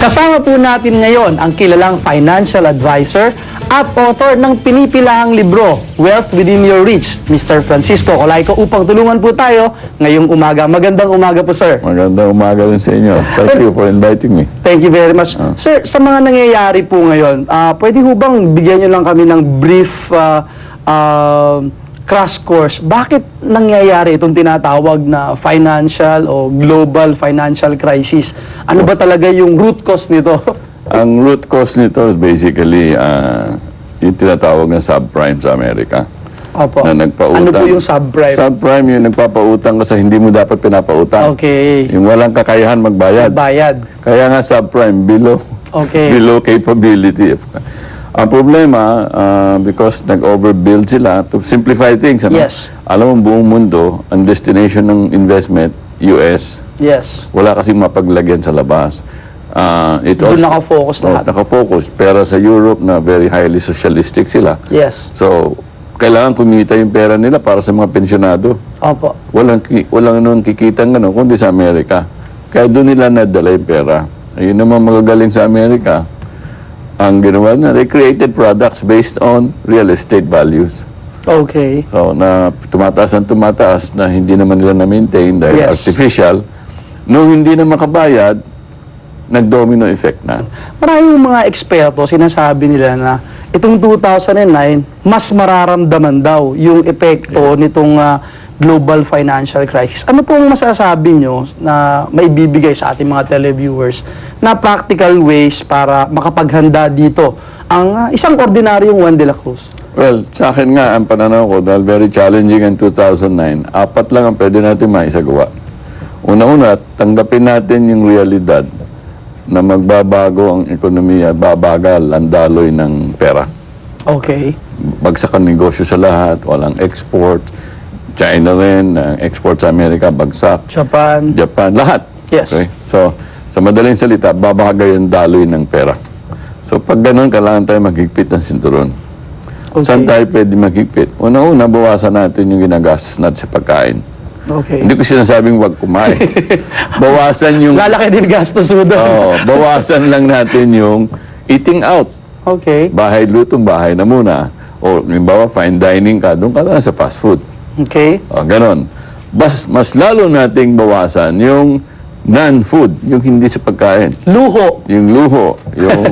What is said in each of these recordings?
Kasama po natin ngayon ang kilalang financial advisor at author ng pinipilahang libro, Wealth Within Your Reach, Mr. Francisco Colayco, upang tulungan po tayo ngayong umaga. Magandang umaga po, sir. Magandang umaga rin sa inyo. Thank you for inviting me. Thank you very much. Sir, sa mga nangyayari po ngayon, pwede ho bang bigyan nyo lang kami ng brief crash course? Bakit nangyayari itong tinatawag na financial o global financial crisis? Ano ba talaga yung root cause nito? Ang root cause nito is basically yung tinatawag na subprime sa Amerika. Opo. Na nagpautang. Ano po yung subprime? Subprime yung nagpapautang kasi hindi mo dapat pinapautang. Okay. Yung walang kakayahan magbayad. Bayad. Kaya nga subprime, below, Okay. below capability. Ang problema, because nag-overbuild sila, to simplify things, ano? Yes. Alam mo, buong mundo, ang destination ng investment, US, Yes. wala kasing mapaglagyan sa labas. Doon nakafocus lahat. Nakafocus. Pero sa Europe na very highly socialistic sila. Yes. So, kailangan kumita yung pera nila para sa mga pensyonado. Opo. Walang nung kikitang gano'n, kundi sa Amerika. Kaya doon nila nadala yung pera. Ayun naman magagaling sa Amerika. Ang ginawa na, they created products based on real estate values. Okay. So, na tumataas na hindi naman nila na-maintain dahil Yes. artificial. Nung hindi na makabayad, nag-domino effect na. Maraming mga eksperto, sinasabi nila na itong 2009, mas mararamdaman daw yung epekto nitong global financial crisis. Ano pong masasabi nyo na maibibigay sa ating mga televiewers na practical ways para makapaghanda dito ang isang ordinaryong Juan de la Cruz? Well, sa akin nga, ang pananaw ko, dahil very challenging in 2009, 4 lang ang pwede natin maisagawa. Una-una, tanggapin natin yung realidad na magbabago ang ekonomiya, babagal ang daloy ng pera. Okay. Bagsak ang negosyo sa lahat, walang export. China rin, ang export sa Amerika, bagsak. Japan. Japan, lahat. Yes. Okay? So, sa madaling salita, babagay ang daloy ng pera. So, pag ganun, kailangan tayo maghigpit ng sinturon. Okay. Saan tayo pwede maghigpit? Una-una, bawasan natin yung ginagastos natin sa pagkain. Okay. Hindi ko sinasabing wag kumain. Bawasan yung... Lalaki din gastos mo doon. Oo, bawasan lang natin yung eating out. Okay. Bahay lutong bahay na muna. O, halimbawa, fine dining ka, doon ka na sa fast food. Okay. O, ganon. Mas lalo nating bawasan yung non-food, yung hindi sa pagkain. Luho. Yung luho, yung,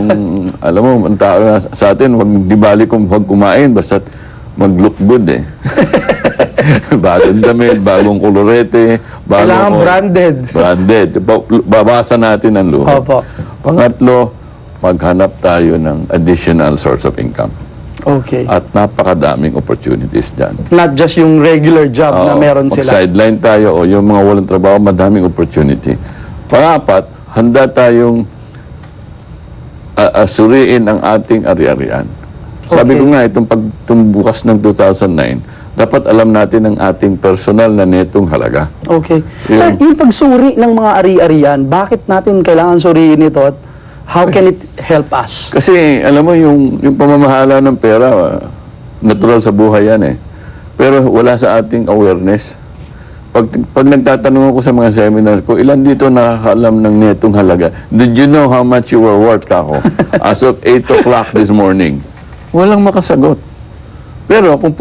alam mo, ang tao sa atin, di bali kung huwag kumain, basta mag-look good eh. Bagong damit, bagong kolorete, Kailangan branded. Branded. Babawasan natin ang luho. Opo. Pangatlo, maghanap tayo ng additional source of income. Okay. At napakadaming opportunities dyan. Not just yung regular job na meron sila. Mag-sideline tayo o yung mga walang trabaho, madaming opportunity. Pangapat, handa tayong suriin ang ating ari-arian. Sabi ko nga, itong bukas ng 2009, dapat alam natin ang ating personal na netong halaga. Okay. Sir, yung pagsuri ng mga ari-arian, bakit natin kailangan suriin ito at how can it help us? Kasi, alam mo, yung pamamahala ng pera, natural sa buhay yan eh. Pero wala sa ating awareness. Pag nagtatanong ako sa mga seminars ko, ilan dito nakakaalam ng netong halaga? Did you know how much you were worth, kako? As of 8 o'clock this morning. Walang makasagot. Pero kung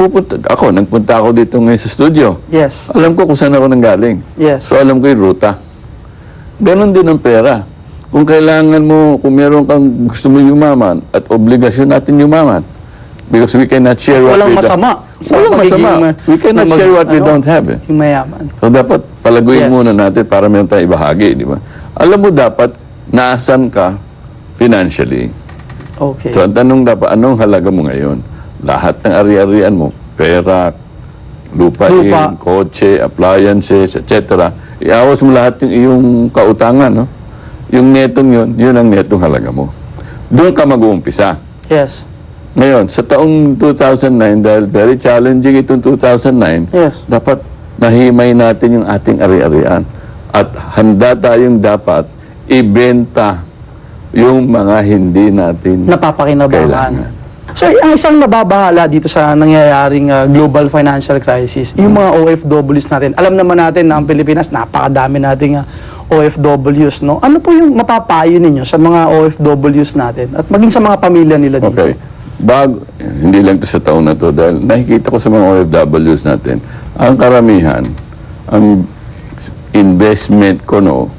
nagpunta ako dito ngayon sa studio. Yes. Alam ko kung saan ako nanggaling. Yes. So alam ko yung ruta. Ganon din ang pera. Kung kailangan mo, kung meron kang gusto mo yumaman at obligasyon natin yumaman. Because we cannot share what Walang we don't. masama. Walang masama. We cannot share what we don't have. Yung mayaman. So dapat palaguin Yes. muna natin para meron tayong ibahagi, di ba? Alam mo dapat, naasan ka financially. Okay. So ang tanong dapat, anong halaga mo ngayon? Lahat ng ari-arian mo, pera, lupa, kotse, appliances, etc. Iawas mo lahat yung iyong kautangan, no? Yung netong yun ang netong halaga mo. Doon ka mag-uumpisa. Yes. Ngayon, sa taong 2009, dahil very challenging itong 2009, Yes. dapat nahimay natin yung ating ari-arian. At handa tayong dapat ibenta yung mga hindi natin Napapakinabangan. kailangan. Sir, ang isang nababahala dito sa nangyayaring global financial crisis, yung mga OFWs natin. Alam naman natin na ang Pilipinas, napakadami nating OFWs, no? Ano po yung mapapayo ninyo sa mga OFWs natin at maging sa mga pamilya nila dito? Okay. Hindi lang ito sa taon na to dahil nakikita ko sa mga OFWs natin, ang karamihan, ang investment ko, no,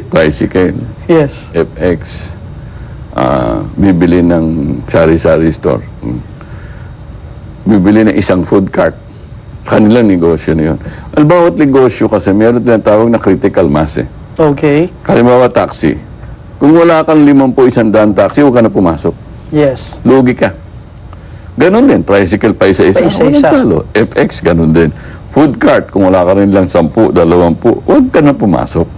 tricycle, Yes. FX, bibili ng sari-sari store, bibili ng isang food cart. Kanilang negosyo na yun. Ang bawat negosyo kasi meron tinatawag na critical mass eh. Okay. Halimbawa taxi. Kung wala kang 51 taxi, huwag ka na pumasok. Yes. Lugi ka. Ganon din. Tricycle pa isa-isa. Pa-isa-isa. Walang talo. FX, ganon din. Food cart, kung wala ka rin lang 10, 20, huwag ka na pumasok.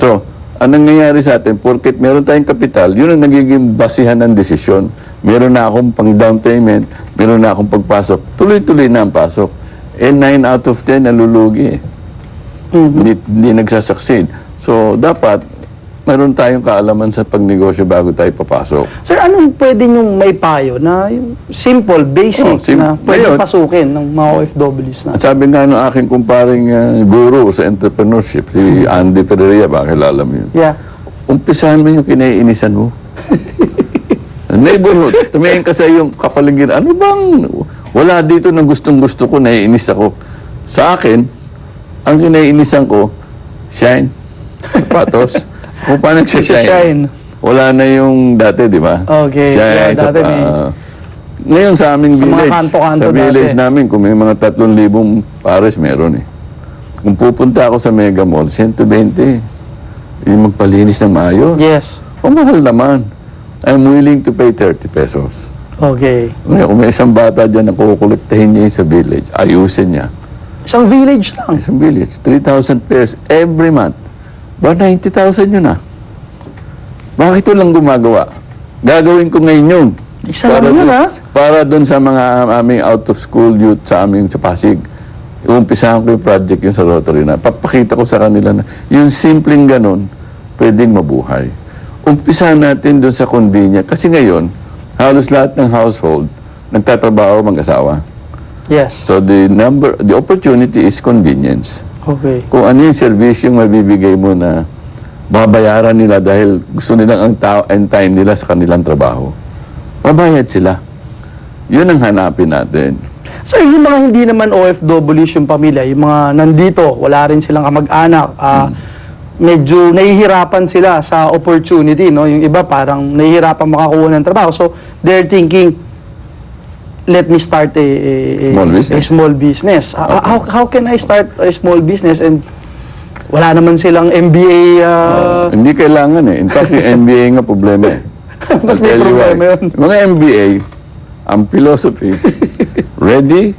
So, ang nangyayari sa atin, porket meron tayong kapital, yun ang nagiging basihan ng desisyon. Meron na akong pang down payment, meron na akong pagpasok. Tuloy-tuloy na ang pasok. 9 out of 10 nalulugi eh. Hindi nagsasucceed. So, dapat meron tayong kaalaman sa pagnegosyo bago tayo papasok. Sir, anong pwede nyong may payo na yung simple, basic na pwede Ngayon, pasukin ng mga OFWs na? At sabi nga ng aking kumparing guru sa entrepreneurship, si Andy Ferreria, baka kilala mo yun. Yeah. Umpisahan mo yung kinaiinisan mo. Neighborhood, tumingin ka sa iyong kapaligiran. Ano bang, wala dito na gustong-gusto ko, naiinis ako. Sa akin, ang kinaiinisan ko, shine, sapatos. Kung paano Shine. nagsishine, wala na yung dati, di ba? Okay. Yeah, dati may... Ngayon sa aming Sa mga village, kanto-kanto sa village dati. namin, kung may mga 3,000 pares, meron eh. Kung pupunta ako sa Mega Mall, 120. Yung magpalinis ng maayos. Yes. O mahal naman. I'm willing to pay 30 pesos. Okay. Ngayon, kung may isang bata dyan na kukulektahin niya yun sa village, ayusin niya. Isang village lang. Isang village, 3,000 pesos every month. Ba, 90,000 yun ah. Bakit walang gumagawa? Gagawin ko ngayon yun. Isa lang yun, ah. Para doon sa mga aming out-of-school youth sa aming sa Pasig. Umpisahan ko yung project yun sa Rotary na. Papakita ko sa kanila na yung simpleng ganun, pwedeng mabuhay. Umpisahan natin doon sa convenience. Kasi ngayon, halos lahat ng household, nagtatrabaho mag-asawa. Yes. So the opportunity is convenience. Okay. Kung ano yung service yung mabibigay mo na babayaran nila dahil gusto nilang ang time nila sa kanilang trabaho, mabayad sila. Yun ang hanapin natin. Sir, yung mga hindi naman OFWs yung pamilya, yung mga nandito, wala rin silang kamag-anak, medyo nahihirapan sila sa opportunity, no? Yung iba parang nahihirapan makakuha ng trabaho. So, they're thinking, let me start a small business. How can I start a small business and wala naman silang MBA? Hindi kailangan eh. In fact, yung MBA nga problema eh. Mas may I'll tell you problema why. yun. Mga MBA, ang philosophy, ready,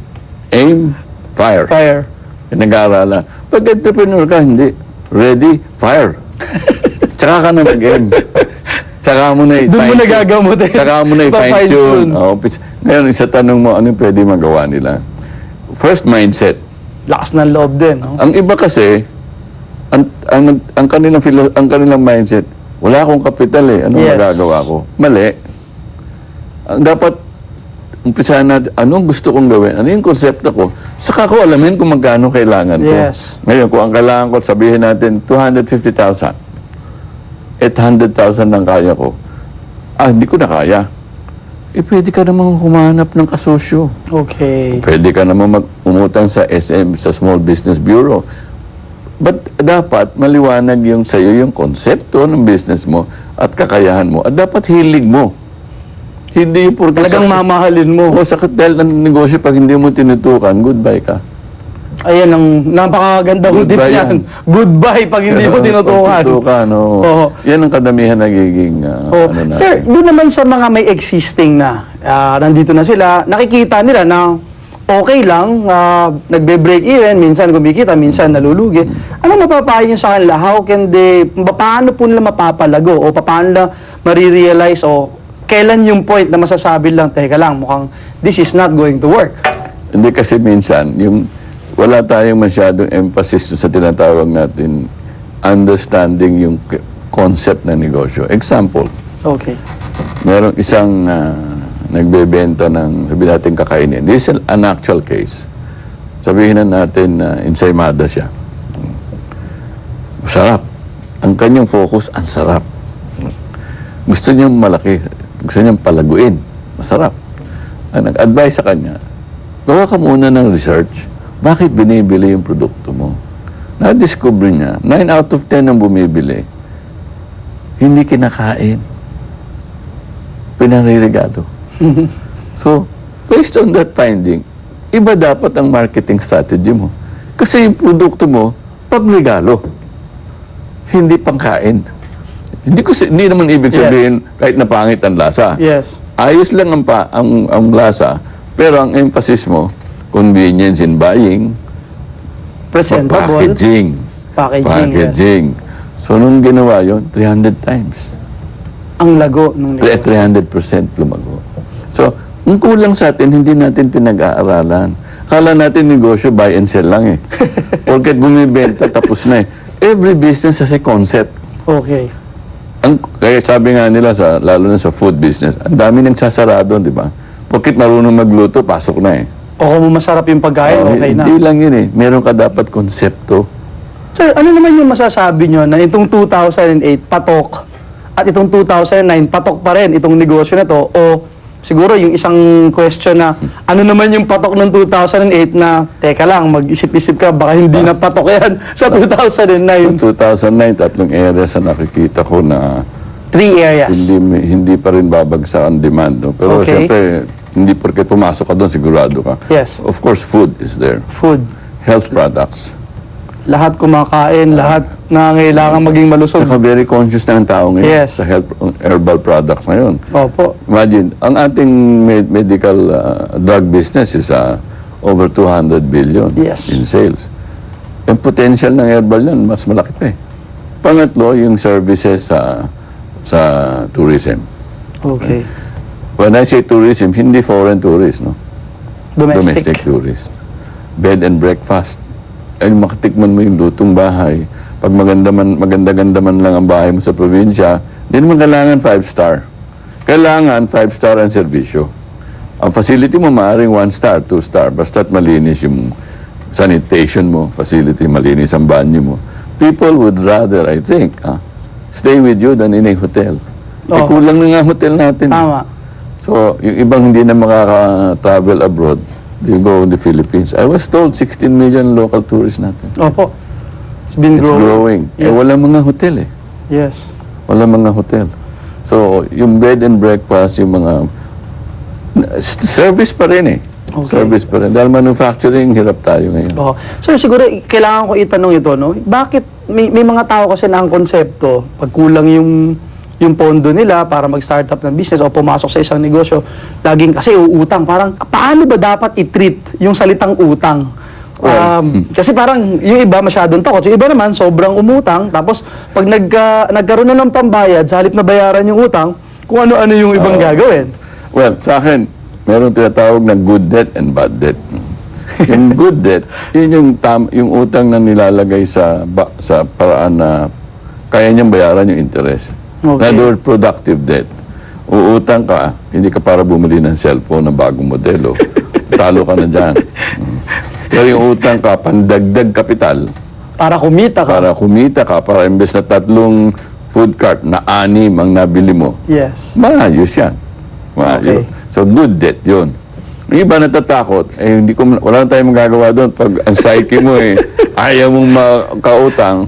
aim, fire. Fire. Nag-aaralan. Pag entrepreneur ka, hindi. Ready, fire. Tsaka ka na mag-aim. Saka mo na Doon mo na gagamutin. Saka mo na i-fine-tune. Pa-fine-tune. Ngayon, isa tanong mo, ano yung pwede magawa nila? First, mindset. Lakas ng loob din, no? Ang iba kasi, ang kanilang mindset, wala akong kapital eh. Anong magagawa ko? Mali. Ang dapat, umpisahan natin, anong gusto kong gawin? Ano yung konsepto ko? Saka ko alamin kung magkano kailangan ko. Yes. Ngayon, kung ang kailangan ko, sabihin natin, 250,000. 800,000 lang kaya ko. Hindi ko na kaya. Pwede ka namang humanap ng kasosyo. Okay. Pwede ka namang umutang sa SM, sa Small Business Bureau. But dapat maliwanag yung sa'yo yung konsepto ng business mo at kakayahan mo. At dapat hilig mo. Hindi yung Talagang mamahalin mo. O sakit dahil ng negosyo pag hindi mo tinutukan, goodbye ka. Ayan ang napakaganda hudip Goodbye yan. yan. Goodbye pag hindi mo tinutukan. Tinutukan, oo. Oo. Yan ang kadamihan nagiging ano natin. Sir, doon naman sa mga may existing na, nandito na sila, nakikita nila na okay lang, nagbe-break even, minsan kumikita, minsan nalulugi. Ano mapapayo niyo sa kanila? How can they, paano po nila mapapalago o paano nila marirealize o kailan yung point na masasabi lang, teka lang, mukhang this is not going to work? Hindi kasi minsan, wala tayong masyadong emphasis sa tinatawag natin understanding yung concept ng negosyo. Example, Okay. merong isang nagbebenta ng, sabi natin kakainin. This is an actual case. Sabihin na natin na ensaymada siya. Masarap. Ang kanyang focus, ang sarap. Gusto niyang malaki. Gusto niyang palaguin. Masarap. Ang nag-advise sa kanya, gawa ka muna ng research. Bakit binibili yung produkto mo? Na-discover niya, 9 out of 10 ang bumibili, hindi kinakain. Pinanririgado. So, based on that finding, iba dapat ang marketing strategy mo. Kasi yung produkto mo, pagregalo. Hindi pangkain. Hindi naman ibig sabihin kahit na pangit ang lasa. Yes. Ayos lang ang lasa, pero ang emphasis mo, convenience in buying, Presentable. packaging. Packaging, yes. So, nung ginawa yun, 300 times. Ang lago ng negosyo. 300% lumago. So, ang kulang sa atin, hindi natin pinag-aaralan. Kala natin negosyo, buy and sell lang eh. Porket bumibenta, tapos na eh. Every business has a concept. Okay. Kaya sabi nga nila, lalo na sa food business, ang dami nagsasarado, di ba? Porket marunong magluto, pasok na eh. O kung masarap yung pagkain, okay na. Hindi lang yun eh. Meron ka dapat konsepto. Sir, ano naman yung masasabi nyo na itong 2008 patok at itong 2009 patok pa rin itong negosyo na to? O siguro yung isang question na ano naman yung patok ng 2008 na teka lang, mag-isip-isip ka, baka hindi na patok yan sa 2009. Sa 2009, tatlong areas na nakikita ko na 3 areas. hindi pa rin babagsak ang demand. No? Pero Okay. siyempre, hindi porke pumasok ka doon, sigurado ka. Yes. Of course, food is there. Food. Health products. Lahat kumakain, lahat na kailangan maging malusog. Saka very conscious na ang tao ngayon Yes. sa herbal products ngayon. Opo. Imagine, ang ating medical drug business is over 200 billion Yes. in sales. Ang potential ng herbal yan, mas malaki pa eh. Pangatlo, yung services sa tourism. Okay. When I say tourism, hindi foreign tourist, no? Domestic. Tourist. Bed and breakfast. Ay, makatikman mo yung lutong bahay. Pag maganda-ganda man lang ang bahay mo sa probinsya, hindi naman kailangan 5-star. Kailangan 5-star ang serbisyo. Ang facility mo maaaring 1-star, 2-star, basta't malinis yung sanitation mo, facility, malinis ang banyo mo. People would rather, I think, stay with you than in a hotel. Eh, Oo. kulang na nga hotel natin. Tama. So, yung ibang hindi na makaka-travel abroad, they go in the Philippines. I was told 16 million local tourists natin. Opo. It's been It's growing. Eh, Yes. wala mga hotel eh. Yes. Wala mga hotel. So, yung bed and breakfast, yung mga service pa rin eh. Okay. Service pa rin. Dahil manufacturing, hirap tayo ngayon. Oo. Sir, siguro kailangan ko itanong ito, no? Bakit may mga tao kasi na ang konsepto, pag kulang yung pondo nila para mag-startup ng business o pumasok sa isang negosyo, laging kasi uutang. Parang, paano ba dapat i-treat yung salitang utang? Kasi parang yung iba masyadong takot. Yung iba naman, sobrang umutang. Tapos, pag nagkaroon na ng pambayad, sa halip na bayaran yung utang, kung ano-ano yung ibang gagawin. Well, sa akin, meron tinatawag na good debt and bad debt. Yung good debt, yun yung utang na nilalagay sa paraan na kaya niyang bayaran yung interest. Okay. In other words, productive debt. Uutang ka, hindi ka para bumili ng cellphone na bagong modelo. Talo ka na dyan. Pero yung utang ka, pandagdag kapital, Para kumita ka. para imbes na 3 food cart na 6 ang nabili mo, Yes. maayos yan. Maayos. Okay. So, good debt yun. Yung iba natatakot, wala na tayong magagawa doon. Pag ang psyche mo ayaw mong makautang,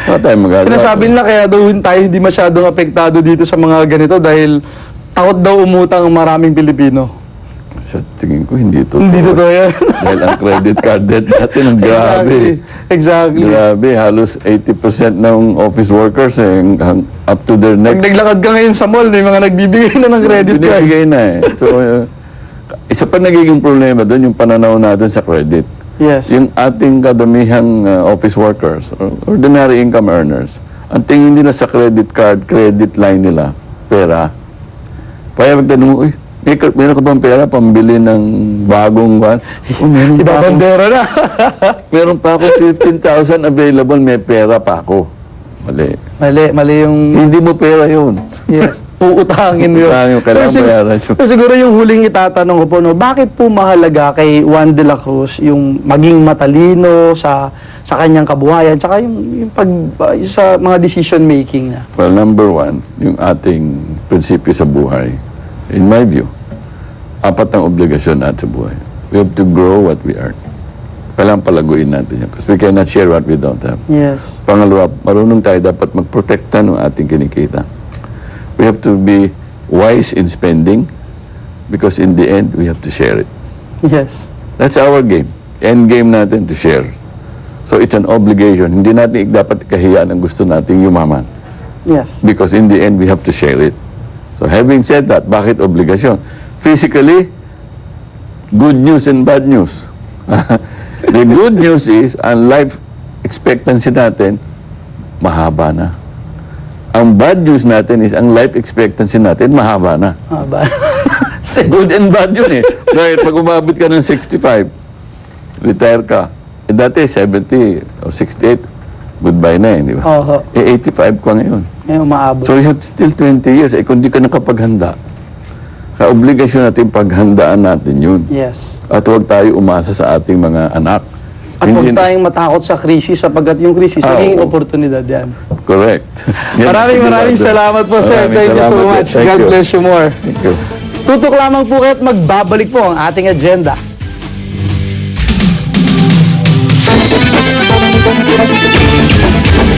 wala tayong magagawa. Sinasabi doon. nila kaya daw tayo hindi masyadong apektado dito sa mga ganito dahil takot daw umutang ang maraming Pilipino. Sa tingin ko, hindi totoo. Hindi totoo yan. Dahil ang credit card debt natin, ang grabe. Exactly. Grabe, halos 80% ng office workers up to their Pag necks. naglakad ka ngayon sa mall, may mga nagbibigay na ng credit cards. Binibigay na eh. So, isa pa nagiging problema doon, yung pananaw natin sa credit. Yes. Yung ating kadamihang office workers, or ordinary income earners, ang tingin nila sa credit card, credit line nila, pera. Kaya magtanong mo, uy, meron ka bang pera pambili ng bagong van? Oh, meron Iba pa ako. bandera na. Meron pa ako 15,000 available, may pera pa ako. Mali. mali yung... Hindi mo pera yun. Yes. uutangin mo yun. Utangin mo, kailangan sig- bayaran. so, siguro yung huling itatanong ko po, no, bakit po mahalaga kay Juan de la Cruz yung maging matalino sa kanyang kabuhayan, tsaka yung sa mga decision making niya? Well, number one, yung ating prinsipyo sa buhay, in my view, 4 ang obligasyon natin sa buhay. We have to grow what we earn. Kailangan palaguin natin yan. Because we cannot share what we don't have. Yes. Pangalawa, marunong tayo dapat magprotekta ng ating kinikita. We have to be wise in spending because in the end, we have to share it. Yes. That's our game. End game natin to share. So it's an obligation. Hindi natin dapat kahiyaan ang gusto nating yumaman. Yes. Because in the end, we have to share it. So having said that, bakit obligasyon? Physically, good news and bad news. The good news is, ang life expectancy natin, mahaba na. Ang bad news natin is, ang life expectancy natin, mahaba na. Ba? Good and bad yun eh. Dahil pag umabot ka ng 65, retire ka. Eh dati, 70 or 68, goodbye na eh, di ba? Oo. Eh 85 ka ngayon. Ngayon umaabot. So you have still 20 years. Eh kung di ka nakapaghanda, obligasyon natin paghandaan natin yun. Yes. At huwag tayo umasa sa ating mga anak. At huwag tayong matakot sa krisis sapagkat yung krisis, magiging oo. oportunidad yan. Correct. Yan, Maraming sigurado. salamat po, sir. Maraming Thank you so salamat. much. Thank God you. bless you more. Thank you. Tutok lamang po kayo at magbabalik po ang ating agenda.